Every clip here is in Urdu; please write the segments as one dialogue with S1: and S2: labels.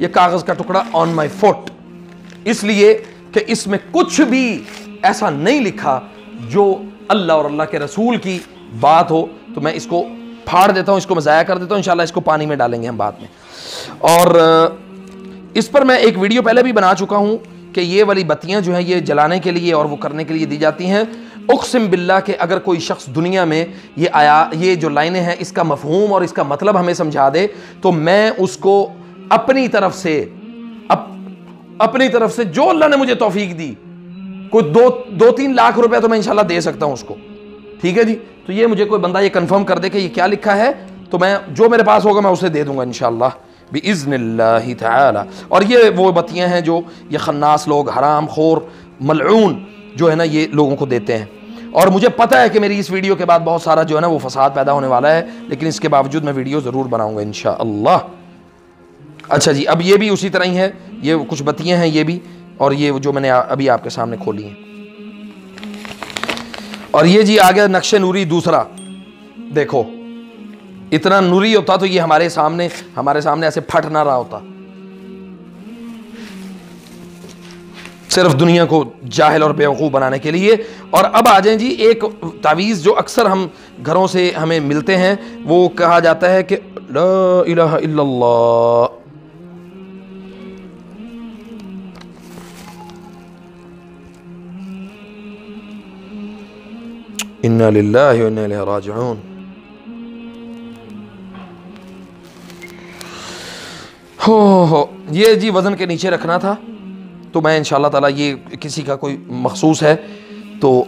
S1: یہ کاغذ کا ٹکڑا آن مائی فٹ، اس لیے کہ اس میں کچھ بھی ایسا نہیں لکھا جو اللہ اور اللہ کے رسول کی بات ہو، تو میں اس کو پھاڑ دیتا ہوں، اس کو میں ضائع کر دیتا ہوں، انشاءاللہ اس کو پانی میں ڈالیں گے ہم بعد میں۔ اور اس پر میں ایک ویڈیو پہلے بھی بنا چکا ہوں کہ یہ والی بتیاں جو ہیں یہ جلانے کے لیے اور وہ کرنے کے لیے دی جاتی ہیں۔ اقسم باللہ کہ اگر کوئی شخص دنیا میں یہ جو لائنیں ہیں اس کا مفہوم اور اس کا مطلب ہمیں سمجھا دے تو میں اس کو اپنی طرف سے جو اللہ نے مجھے توفیق دی، کوئی 2-3 لاکھ روپے تو میں انشاءاللہ دے سکتا ہوں اس کو، ٹھیک ہے جی۔ تو یہ مجھے کوئی بندہ یہ کنفرم کر دے کہ یہ کیا لکھا ہے، تو میں جو میرے پاس ہوگا میں اسے دے دوں گا انشاءاللہ بِإِذْنِ اللَّهِ تعالی۔ اور یہ وہ بتیاں ہیں جو یہ خناس لوگ، حرام خور، ملعون جو ہے نا یہ لوگوں کو دیتے ہیں۔ اور مجھے پتہ ہے کہ میری اس ویڈیو کے بعد بہت سارا جو ہے نا وہ فساد پیدا ہونے والا ہے، لیکن اس کے باوجود میں ویڈیو ضرور بناؤں گا انشاءاللہ۔ اچھا جی، اب یہ بھی اسی طرح ہی ہے، یہ کچھ بتیاں ہیں یہ بھی، اور یہ جو میں نے ابھی آپ کے سامنے کھولی ہیں۔ اور یہ جی آ گیا نقش نوری دوسرا، دیکھو اتنا نوری ہوتا تو یہ ہمارے سامنے ایسے پھٹ نہ رہا ہوتا، صرف دنیا کو جاہل اور بیوقوف بنانے کے لیے۔ اور اب آ جائیں جی ایک تعویذ جو اکثر ہم گھروں سے ہمیں ملتے ہیں، وہ کہا جاتا ہے کہ لا الہ الا اللہ، انا للہ و انا الیہ راجعون۔ ہو یہ جی وزن کے نیچے رکھنا تھا، تو میں انشاءاللہ تعالیٰ یہ کسی کا کوئی مخصوص ہے تو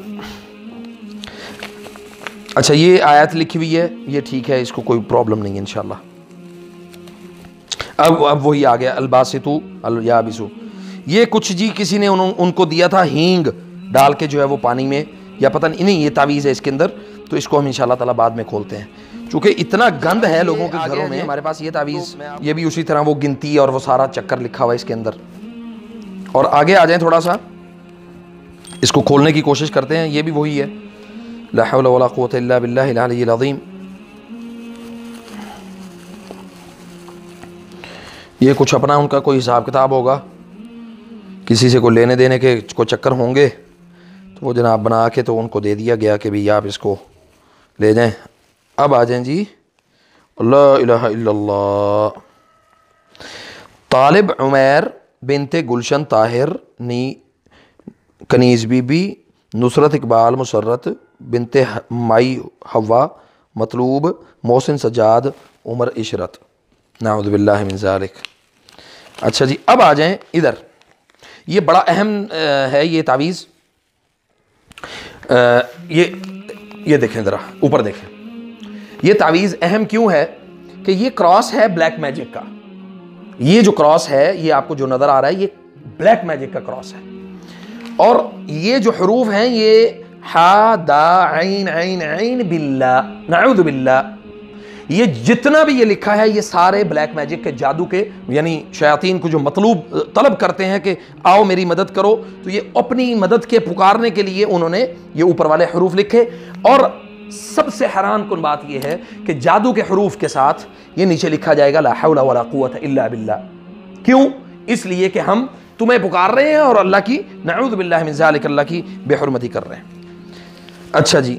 S1: اچھا یہ آیت لکھی ہوئی ہے، یہ ٹھیک ہے، اس کو کوئی پرابلم نہیں ہے انشاءاللہ۔ اب وہی آ گیا الباسطو الیابسو، یہ کچھ جی کسی نے ان کو دیا تھا ہینگ ڈال کے جو ہے وہ پانی میں، یا پتہ نہیں یہ تعویذ ہے اس کے اندر، تو اس کو ہم انشاءاللہ تعالیٰ بعد میں کھولتے ہیں، چونکہ اتنا گند ہے لوگوں کے گھروں میں۔ ہمارے پاس یہ تعویذ، یہ بھی اسی طرح وہ گنتی اور وہ سارا چکر لکھا ہوا ہے اس کے اندر۔ اور آگے آ جائیں تھوڑا سا، اس کو کھولنے کی کوشش کرتے ہیں، یہ بھی وہی ہے، لا حول ولا قوة الا باللہ العلی العظیم۔ یہ کچھ اپنا ان کا کوئی حساب کتاب ہوگا، کسی سے کوئی لینے دینے کے کو چکر ہوں گے، تو وہ جناب بنا کے تو ان کو دے دیا گیا کہ بھی آپ اس کو لے جائیں۔ اب آ جائیں جی لا الہ الا اللہ۔ طالب عمیر بنت گلشن طاہر نی کنیز بی بی نصرت اقبال مسرت بنت مائی حوا مطلوب محسن سجاد عمر عشرت، نعوذ باللہ من ذالک۔ اچھا جی اب آ جائیں ادھر، یہ بڑا اہم ہے یہ تعویذ، یہ دیکھیں ذرا اوپر دیکھیں، یہ تعویذ اہم کیوں ہے کہ یہ کراس ہے بلیک میجک کا، یہ جو کراس ہے یہ آپ کو جو نظر آ رہا ہے یہ بلیک میجک کا کراس ہے، اور یہ جو حروف ہیں یہ ہا دا عین عین عین باللہ نعوذ باللہ، یہ جتنا بھی یہ لکھا ہے یہ سارے بلیک میجک کے جادو کے، یعنی شیاطین کو جو مطلوب طلب کرتے ہیں کہ آؤ میری مدد کرو، تو یہ اپنی مدد کے پکارنے کے لیے انہوں نے یہ اوپر والے حروف لکھے۔ اور سب سے حیران کن بات یہ ہے کہ جادو کے حروف کے ساتھ یہ نیچے لکھا جائے گا لا حول ولا قوت الا باللہ، کیوں؟ اس لیے کہ ہم تمہیں پکار رہے ہیں اور اللہ کی نعوذ باللہ من ذالک اللہ کی بے حرمتی کر رہے ہیں۔ اچھا جی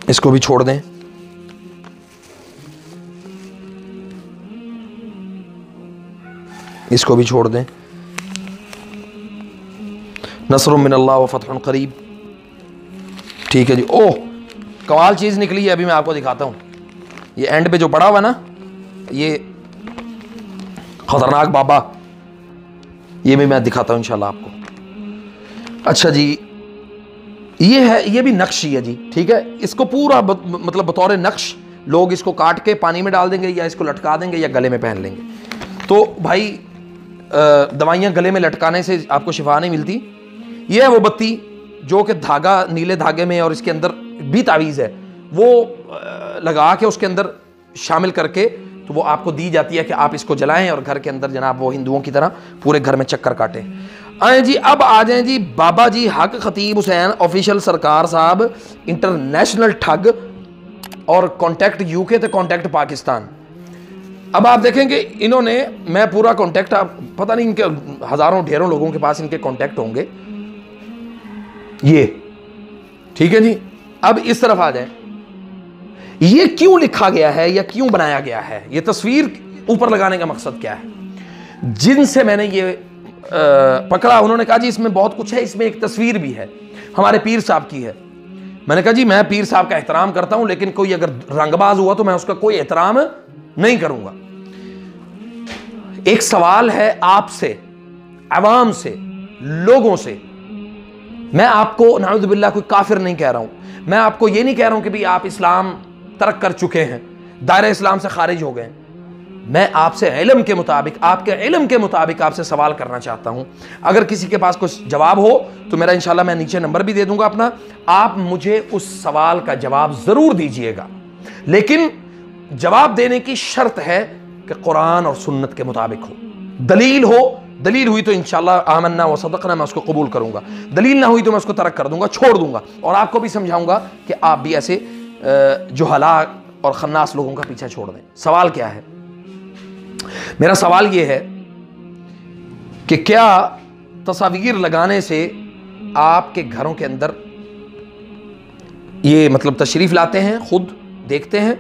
S1: اس کو بھی چھوڑ دیں، اس کو بھی چھوڑ دیں، نصر من اللہ و فتح قریب، ٹھیک ہے جی۔ اوہ کمال چیز نکلی ہے، ابھی میں آپ کو دکھاتا ہوں، یہ اینڈ پہ جو پڑا ہوا نا یہ خطرناک بابا، یہ بھی میں دکھاتا ہوں انشاءاللہ آپ کو۔ اچھا جی یہ ہے، یہ بھی نقش ہی ہے جی، ٹھیک ہے، اس کو پورا مطلب بطور نقش لوگ اس کو کاٹ کے پانی میں ڈال دیں گے یا اس کو لٹکا دیں گے یا گلے میں پہن لیں گے۔ تو بھائی دوائیاں گلے میں لٹکانے سے آپ کو شفا نہیں ملتی، یہ ہے وہ بتی جو کہ دھاگا نیلے دھاگے میں اور اس کے اندر بھی تعویذ ہے، وہ لگا کے اس کے اندر شامل کر کے تو وہ آپ کو دی جاتی ہے کہ آپ اس کو جلائیں اور گھر کے اندر جناب وہ ہندوؤں کی طرح پورے گھر میں چکر کاٹیں۔ آئیں جی اب آ جائیں جی بابا جی حق خطیب حسین آفیشل سرکار صاحب انٹرنیشنل ٹھگ اور کانٹیکٹ یو کے تھے، کانٹیکٹ پاکستان. اب آپ دیکھیں کہ انہوں نے، میں پورا کانٹیکٹ، آپ پتہ نہیں ان کے ہزاروں ڈھیروں لوگوں کے پاس ان کے کانٹیکٹ ہوں گے. یہ ٹھیک ہے جی. اب اس طرف آ جائیں، یہ کیوں لکھا گیا ہے یا کیوں بنایا گیا ہے؟ یہ تصویر اوپر لگانے کا مقصد کیا ہے؟ جن سے میں نے یہ پکڑا انہوں نے کہا جی اس میں بہت کچھ ہے، اس میں ایک تصویر بھی ہے، ہمارے پیر صاحب کی ہے. میں نے کہا جی میں پیر صاحب کا احترام کرتا ہوں، لیکن کوئی اگر رنگ باز ہوا تو میں اس کا کوئی احترام نہیں کروں گا. ایک سوال ہے آپ سے، عوام سے، لوگوں سے. میں آپ کو نعوذ باللہ کوئی کافر نہیں کہہ رہا ہوں، میں آپ کو یہ نہیں کہہ رہا ہوں کہ بھی آپ اسلام ترک کر چکے ہیں، دائرہ اسلام سے خارج ہو گئے. میں آپ سے علم کے مطابق، آپ کے علم کے مطابق آپ سے سوال کرنا چاہتا ہوں. اگر کسی کے پاس کچھ جواب ہو تو میرا انشاءاللہ میں نیچے نمبر بھی دے دوں گا اپنا، آپ مجھے اس سوال کا جواب ضرور دیجئے گا. لیکن جواب دینے کی شرط ہے کہ قرآن اور سنت کے مطابق ہو، دلیل ہو. دلیل ہوئی تو انشاءاللہ آمنا و صدقنا میں اس کو قبول کروں گا، دلیل نہ ہوئی تو میں اس کو ترک کر دوں گا، چھوڑ دوں گا، اور آپ کو بھی سمجھاؤں گا کہ آپ بھی ایسے جہلا اور خناس لوگوں کا پیچھا چھوڑ دیں. سوال کیا ہے؟ میرا سوال یہ ہے کہ کیا تصاویر لگانے سے آپ کے گھروں کے اندر یہ مطلب تشریف لاتے ہیں، خود دیکھتے ہیں،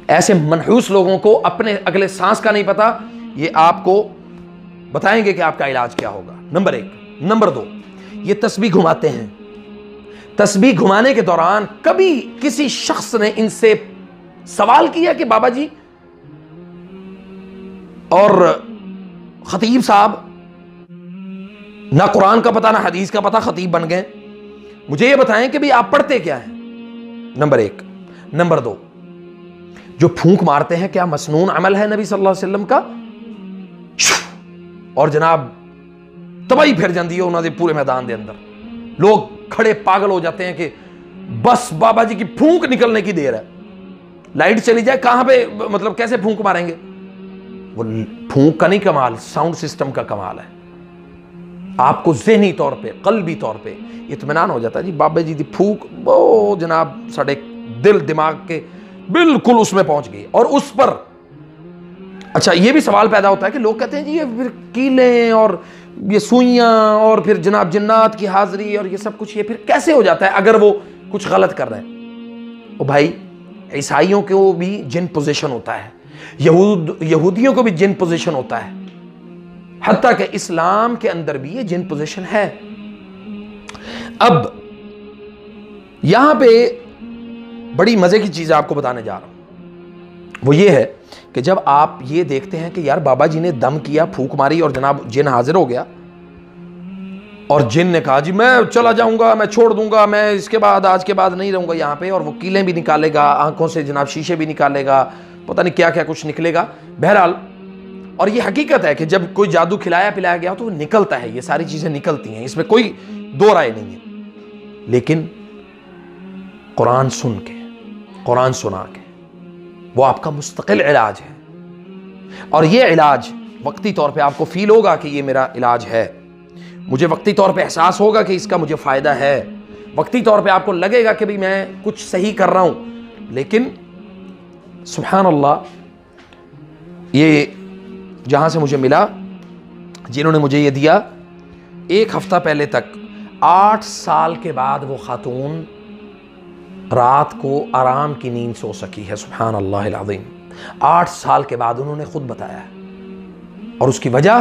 S1: ایسے منحوس لوگوں کو اپنے اگلے سانس کا نہیں پتا، یہ آپ کو بتائیں گے کہ آپ کا علاج کیا ہوگا. نمبر 1. نمبر 2، یہ تسبیح گھماتے ہیں. تسبیح گھمانے کے دوران کبھی کسی شخص نے ان سے سوال کیا کہ بابا جی اور خطیب صاحب نہ قرآن کا پتہ نہ حدیث کا پتہ، خطیب بن گئے، مجھے یہ بتائیں کہ بھی آپ پڑھتے کیا ہیں؟ نمبر 1. نمبر 2، جو پھونک مارتے ہیں کیا مسنون عمل ہے نبی صلی اللہ علیہ وسلم کا؟ اور جناب تباہی پھر جاندی ہے انہوں نے پورے میدان دے اندر، لوگ کھڑے پاگل ہو جاتے ہیں کہ بس بابا جی کی پھونک نکلنے کی دیر ہے. لائٹ چلی جائے کہاں پہ مطلب کیسے پھونک ماریں گے؟ وہ پھونک کا نہیں کمال، ساؤنڈ سسٹم کا کمال ہے. آپ کو ذہنی طور پہ، قلبی طور پہ اطمینان ہو جاتا ہے جی بابا جی دی پھونک وہ جناب ساڑھے دل دماغ کے بالکل اس میں پہنچ گئی. اور اس پر اچھا یہ بھی سوال پیدا ہوتا ہے کہ لوگ کہتے ہیں جی یہ پھر کیلیں اور یہ سوئیاں اور پھر جناب جنات کی حاضری اور یہ سب کچھ یہ پھر کیسے ہو جاتا ہے اگر وہ کچھ غلط کر رہے ہیں؟ او بھائی عیسائیوں کو بھی جن پوزیشن ہوتا ہے، یہودیوں کو بھی جن پوزیشن ہوتا ہے، حتیٰ کہ اسلام کے اندر بھی یہ جن پوزیشن ہے. اب یہاں پہ بڑی مزے کی چیز آپ کو بتانے جا رہا ہوں، وہ یہ ہے کہ جب آپ یہ دیکھتے ہیں کہ یار بابا جی نے دم کیا، پھونک ماری اور جناب جن حاضر ہو گیا، اور جن نے کہا جی میں چلا جاؤں گا، میں چھوڑ دوں گا، میں اس کے بعد آج کے بعد نہیں رہوں گا یہاں پہ، اور وہ کیلیں بھی نکالے گا، آنکھوں سے جناب شیشے بھی نکالے گا، پتہ نہیں کیا کیا کچھ نکلے گا. بہرحال اور یہ حقیقت ہے کہ جب کوئی جادو کھلایا پلایا گیا تو وہ نکلتا ہے، یہ ساری چیزیں نکلتی ہیں، اس میں کوئی دو رائے نہیں ہے. لیکن قرآن سن کے، قرآن سنا کے، وہ آپ کا مستقل علاج ہے. اور یہ علاج وقتی طور پہ آپ کو فیل ہوگا کہ یہ میرا علاج ہے، مجھے وقتی طور پہ احساس ہوگا کہ اس کا مجھے فائدہ ہے، وقتی طور پہ آپ کو لگے گا کہ بھی میں کچھ صحیح کر رہا ہوں. لیکن سبحان اللہ، یہ جہاں سے مجھے ملا، جنہوں نے مجھے یہ دیا، 1 ہفتہ پہلے تک 8 سال کے بعد وہ خاتون رات کو آرام کی نیند سو سکی ہے. سبحان اللہ العظیم، 8 سال کے بعد انہوں نے خود بتایا ہے. اور اس کی وجہ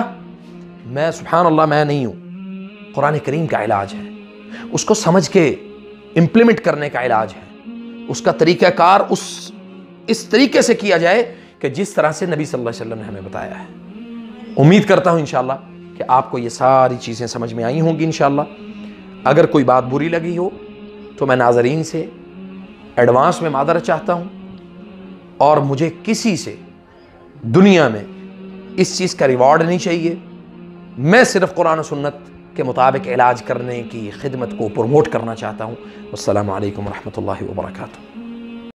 S1: میں سبحان اللہ میں نہیں ہوں، قرآن کریم کا علاج ہے، اس کو سمجھ کے امپلیمنٹ کرنے کا علاج ہے، اس کا طریقہ کار اس طریقے سے کیا جائے کہ جس طرح سے نبی صلی اللہ علیہ وسلم نے ہمیں بتایا ہے. امید کرتا ہوں انشاءاللہ کہ آپ کو یہ ساری چیزیں سمجھ میں آئی ہوں گی انشاءاللہ. اگر کوئی بات بری لگی ہو تو میں ناظرین سے ایڈوانس میں معذرت چاہتا ہوں، اور مجھے کسی سے دنیا میں اس چیز کا ریوارڈ نہیں چاہیے. میں صرف قرآن و سنت کے مطابق علاج کرنے کی خدمت کو پروموٹ کرنا چاہتا ہوں. السلام علیکم ورحمۃ اللہ وبرکاتہ.